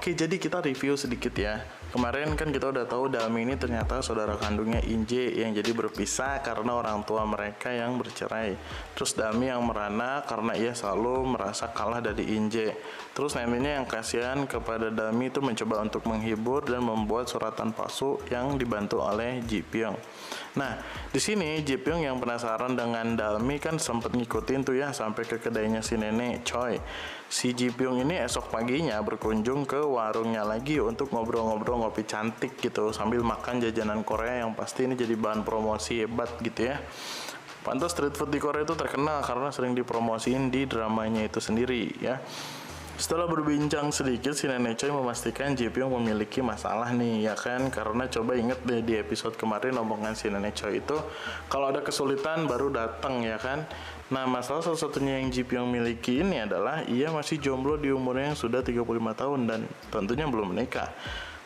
Oke, jadi kita review sedikit ya. Kemarin kan kita udah tahu Dami ini ternyata saudara kandungnya Inje yang jadi berpisah karena orang tua mereka yang bercerai. Terus Dami yang merana karena ia selalu merasa kalah dari Inje. Terus neneknya yang kasihan kepada Dami itu mencoba untuk menghibur dan membuat suratan palsu yang dibantu oleh Ji Pyong. Nah, di sini Ji Pyong yang penasaran dengan Dami kan sempat ngikutin tuh ya sampai ke kedainya si nenek Choi. Si Ji Pyong ini esok paginya berkunjung ke warungnya lagi untuk ngobrol-ngobrol ngopi cantik gitu sambil makan jajanan Korea yang pasti ini jadi bahan promosi hebat gitu ya. Pantas street food di Korea itu terkenal karena sering dipromosiin di dramanya itu sendiri ya. Setelah berbincang sedikit, si nenek Choi memastikan Ji Pyong memiliki masalah nih, ya kan? Karena coba inget deh di episode kemarin omongan si nenek Choi itu, kalau ada kesulitan baru datang, ya kan? Nah, masalah salah satunya yang Ji Pyong miliki ini adalah ia masih jomblo di umurnya yang sudah 35 tahun dan tentunya belum menikah.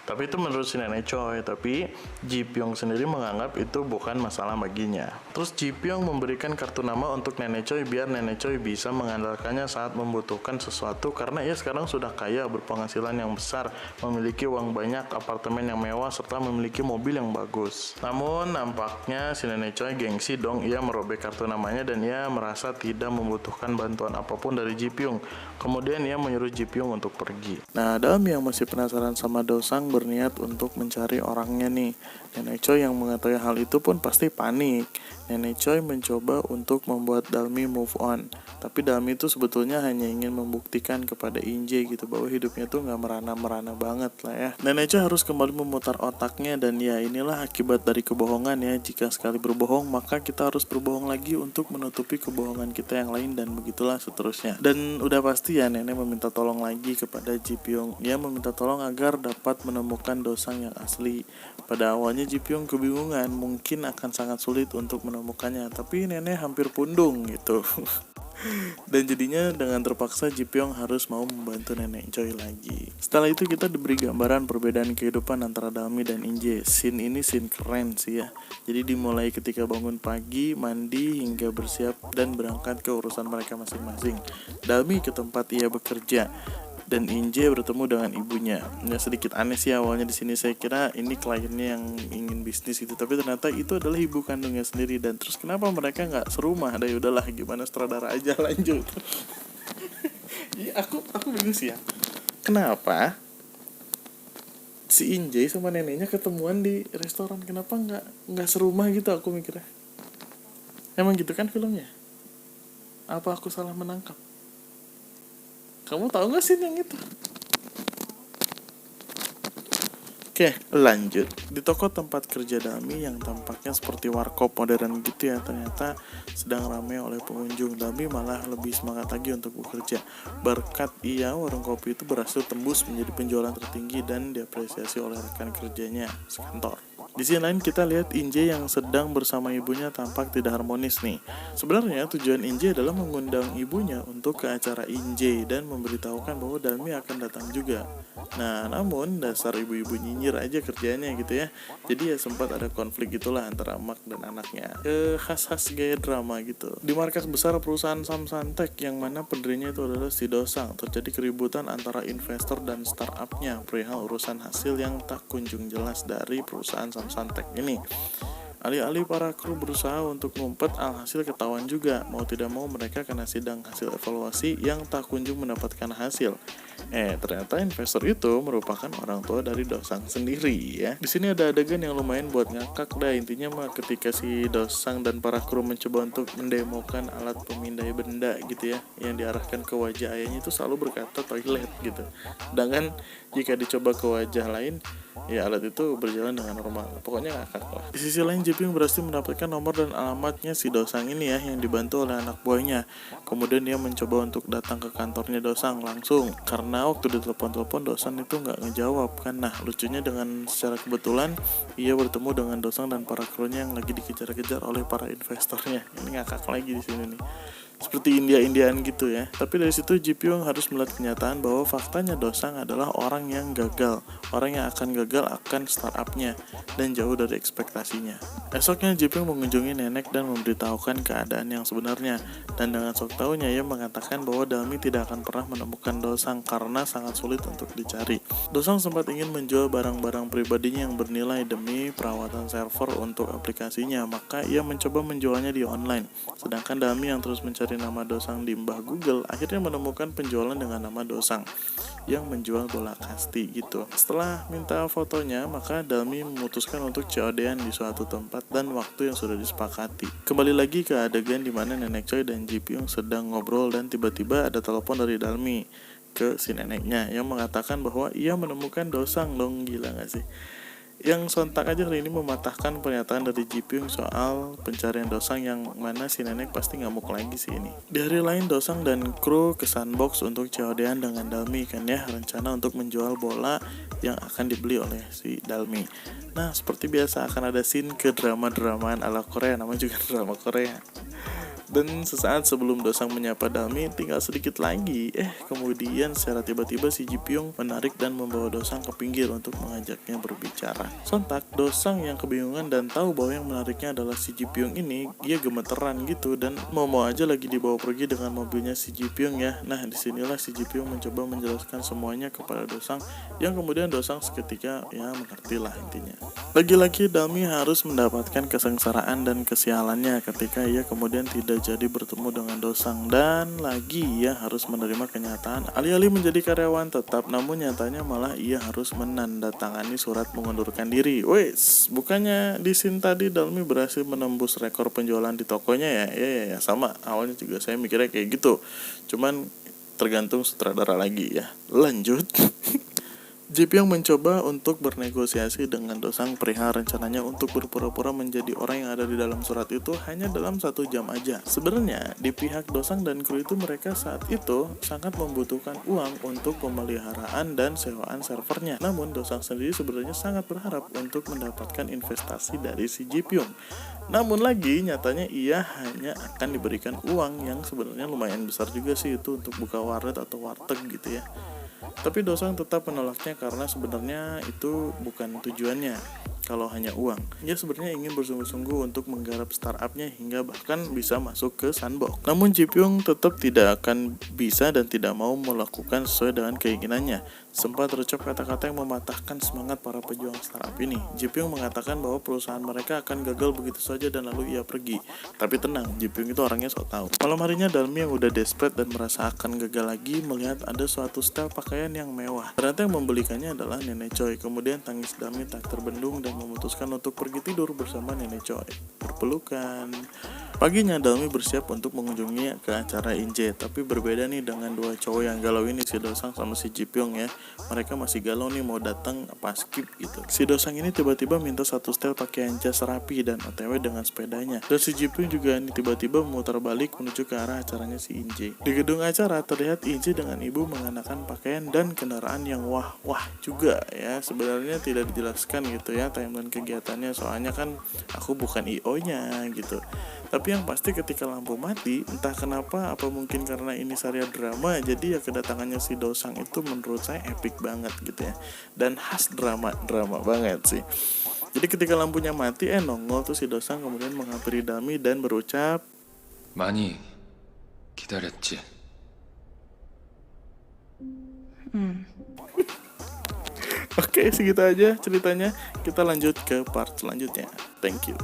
Tapi itu menurut si nenek Choi, tapi Ji Pyong sendiri menganggap itu bukan masalah baginya. Terus Ji Pyong memberikan kartu nama untuk nenek Choi biar nenek Choi bisa mengandalkannya saat membutuhkan sesuatu karena ia sekarang sudah kaya, berpenghasilan yang besar, memiliki uang banyak, apartemen yang mewah, serta memiliki mobil yang bagus. Namun nampaknya si nenek Choi gengsi dong, ia merobek kartu namanya dan ia merasa tidak membutuhkan bantuan apapun dari Ji Pyong. Kemudian ia menyuruh Ji Pyong untuk pergi. Nah, Dami yang masih penasaran sama Dosang berniat untuk mencari orangnya nih. Nenek Choi yang mengetahui hal itu pun pasti panik. Nenek Choi mencoba untuk membuat Dami move on. Tapi Dami itu sebetulnya hanya ingin membuktikan kepada Inje gitu bahwa hidupnya tuh gak merana-merana banget lah ya. Nenek Choi harus kembali memutar otaknya dan ya inilah akibat dari kebohongan ya. Jika sekali berbohong maka kita harus berbohong lagi untuk menutupi kebohongan kita yang lain dan begitulah seterusnya. Dan udah pasti ya nenek meminta tolong lagi kepada Ji Pyong. Ia meminta tolong agar dapat menemukan Dosang yang asli. Pada awalnya Ji Pyong kebingungan, mungkin akan sangat sulit untuk menemukannya, tapi nenek hampir pundung gitu. Dan jadinya dengan terpaksa Ji Pyong harus mau membantu nenek Choi lagi. Setelah itu kita diberi gambaran perbedaan kehidupan antara Dami dan Inje. Scene ini scene keren sih ya. Jadi dimulai ketika bangun pagi, mandi hingga bersiap dan berangkat ke urusan mereka masing-masing. Dami ke tempat ia bekerja dan Inje bertemu dengan ibunya. Ya sedikit aneh sih awalnya di sini, saya kira ini kliennya yang ingin bisnis gitu, tapi ternyata itu adalah ibu kandungnya sendiri. Dan terus kenapa mereka nggak serumah? Dah udahlah gimana sutradara aja lanjut. Ya, aku bingung sih ya. Kenapa si Inje sama neneknya ketemuan di restoran? Kenapa nggak serumah gitu? Aku mikirnya. Emang gitu kan filmnya? Apa aku salah menangkap? Kamu tahu gak sih yang itu? Oke, lanjut. Di toko tempat kerja Dami yang tampaknya seperti warkop modern gitu ya, ternyata sedang ramai oleh pengunjung. Dami malah lebih semangat lagi untuk bekerja. Berkat ia, warung kopi itu berhasil tembus menjadi penjualan tertinggi dan diapresiasi oleh rekan kerjanya sekantor. Di sini lain kita lihat Inje yang sedang bersama ibunya tampak tidak harmonis nih. Sebenarnya tujuan Inje adalah mengundang ibunya untuk ke acara Inje dan memberitahukan bahwa Dami akan datang juga. Nah, namun dasar ibu-ibu nyinyir aja kerjanya gitu ya. Jadi ya sempat ada konflik gitulah antara Mak dan anaknya. Khas-khas gaya drama gitu. Di markas besar perusahaan Samsontek yang mana pendirinya itu adalah si Dosang, terjadi keributan antara investor dan startupnya perihal urusan hasil yang tak kunjung jelas dari perusahaan Samsontek ini. Alih-alih para kru berusaha untuk ngumpet, alhasil ketahuan juga. Mau tidak mau mereka kena sidang hasil evaluasi yang tak kunjung mendapatkan hasil. Ternyata investor itu merupakan orang tua dari Dosang sendiri ya. Di sini ada adegan yang lumayan buat ngakak dah. Intinya mah ketika si Dosang dan para kru mencoba untuk mendemokan alat pemindai benda gitu ya, yang diarahkan ke wajah ayahnya itu selalu berkata toilet gitu. Sedangkan jika dicoba ke wajah lain, ya alat itu berjalan dengan normal. Pokoknya ngakak lah. Di sisi lain Ji Pyong berhasil mendapatkan nomor dan alamatnya si Dosang ini ya, yang dibantu oleh anak buahnya. Kemudian dia mencoba untuk datang ke kantornya Dosang langsung, karena waktu ditelepon-telepon Dosang itu nggak ngejawab kan. Nah lucunya dengan secara kebetulan ia bertemu dengan Dosang dan para krunya yang lagi dikejar-kejar oleh para investornya. Ini ngakak lagi di sini nih. seperti India-Indiaan gitu ya. Tapi dari situ Ji Pyong harus melihat kenyataan bahwa faktanya Dosang adalah orang yang gagal, orang yang akan gagal akan startupnya dan jauh dari ekspektasinya. Esoknya Ji Pyong mengunjungi nenek dan memberitahukan keadaan yang sebenarnya, dan dengan sok tahunya ia mengatakan bahwa Dalmi tidak akan pernah menemukan Dosang karena sangat sulit untuk dicari. Dosang sempat ingin menjual barang-barang pribadinya yang bernilai demi perawatan server untuk aplikasinya, maka ia mencoba menjualnya di online. Sedangkan Dalmi yang terus mencari nama Dosang di mbah Google akhirnya menemukan penjualan dengan nama Dosang yang menjual bola kasti gitu. Setelah minta fotonya, maka Dalmi memutuskan untuk COD-an di suatu tempat dan waktu yang sudah disepakati. Kembali lagi ke adegan di mana Nenek Choi dan Ji Pyong sedang ngobrol dan tiba-tiba ada telepon dari Dalmi ke si neneknya yang mengatakan bahwa ia menemukan Dosang dong. Gila gak sih? Yang sontak aja kali ini mematahkan pernyataan dari Ji Pyong soal pencarian Dosang, yang mana si nenek pasti ngamuk lagi sih ini. Di hari lain Dosang dan kru ke sandbox untuk COD-an dengan Dalmi kan ya, rencana untuk menjual bola yang akan dibeli oleh si Dalmi. Nah seperti biasa akan ada scene ke drama-dramaan ala Korea, namanya juga drama Korea. Dan sesaat sebelum Dosang menyapa Dalmi, tinggal sedikit lagi. Kemudian secara tiba-tiba si Ji Pyong menarik dan membawa Dosang ke pinggir untuk mengajaknya berbicara. Sontak, Dosang yang kebingungan dan tahu bahwa yang menariknya adalah si Ji Pyong ini, dia gemeteran gitu dan mau aja lagi dibawa pergi dengan mobilnya si Ji Pyong ya. Nah disinilah si Ji Pyong mencoba menjelaskan semuanya kepada Dosang, yang kemudian Dosang seketika ya mengertilah intinya. Lagi-lagi Dalmi harus mendapatkan kesengsaraan dan kesialannya ketika ia kemudian tidak jadi bertemu dengan Dosang, dan lagi ia harus menerima kenyataan alih-alih menjadi karyawan tetap, namun nyatanya malah ia harus menandatangani surat mengundurkan diri. Wes, bukannya di scene tadi Dalmi berhasil menembus rekor penjualan di tokonya ya? Ya, sama. Awalnya juga saya mikirnya kayak gitu. Cuman tergantung sutradara lagi ya. Lanjut. Ji Pyong mencoba untuk bernegosiasi dengan Dosang perihal rencananya untuk berpura-pura menjadi orang yang ada di dalam surat itu hanya dalam 1 jam aja. Sebenarnya di pihak Dosang dan kru itu, mereka saat itu sangat membutuhkan uang untuk pemeliharaan dan sewaan servernya. Namun Dosang sendiri sebenarnya sangat berharap untuk mendapatkan investasi dari si Ji Pyong. Namun lagi nyatanya ia hanya akan diberikan uang yang sebenarnya lumayan besar juga sih, itu untuk buka warnet atau warteg gitu ya. Tapi Dosang tetap menolaknya karena sebenarnya itu bukan tujuannya. Kalau hanya uang, ia sebenarnya ingin bersungguh-sungguh untuk menggarap startupnya hingga bahkan bisa masuk ke sandbox. Namun Ji Pyong tetap tidak akan bisa dan tidak mau melakukan sesuai dengan keinginannya. Sempat terucap kata-kata yang mematahkan semangat para pejuang startup ini. Ji Pyong mengatakan bahwa perusahaan mereka akan gagal begitu saja dan lalu ia pergi. Tapi tenang, Ji Pyong itu orangnya sok tahu. Malam harinya Dalmi yang udah desperate dan merasa akan gagal lagi melihat ada suatu style pakaian yang mewah. Ternyata yang membelikannya adalah Nenek Choi. Kemudian tangis Dalmi tak terbendung dan memutuskan untuk pergi tidur bersama Nenek Choi. Berpelukan. Paginya Dalmi bersiap untuk mengunjungi ke acara Inje, tapi berbeda nih dengan dua cowok yang galau ini, si Dosang sama si Ji Pyong ya. Mereka masih galau nih mau datang apa skip gitu. Si Dosang ini tiba-tiba minta satu setel pakaian jas rapi dan OTW dengan sepedanya. Dan si Ji Pyong juga nih tiba-tiba memutar balik menuju ke arah acaranya si Inje. Di gedung acara terlihat Inje dengan ibu mengenakan pakaian dan kendaraan yang wah juga ya. Sebenarnya tidak dijelaskan gitu ya timeline kegiatannya, soalnya kan aku bukan IO-nya gitu. Tapi yang pasti ketika lampu mati, entah kenapa, apa mungkin karena ini serial drama, jadi ya kedatangannya si Dosang itu menurut saya epic banget gitu ya. Dan khas drama banget sih. Jadi ketika lampunya mati, nongol tuh si Dosang kemudian menghampiri Dalmi dan berucap, 많이 기다렸지. Oke, segitu aja ceritanya. Kita lanjut ke part selanjutnya. Thank you.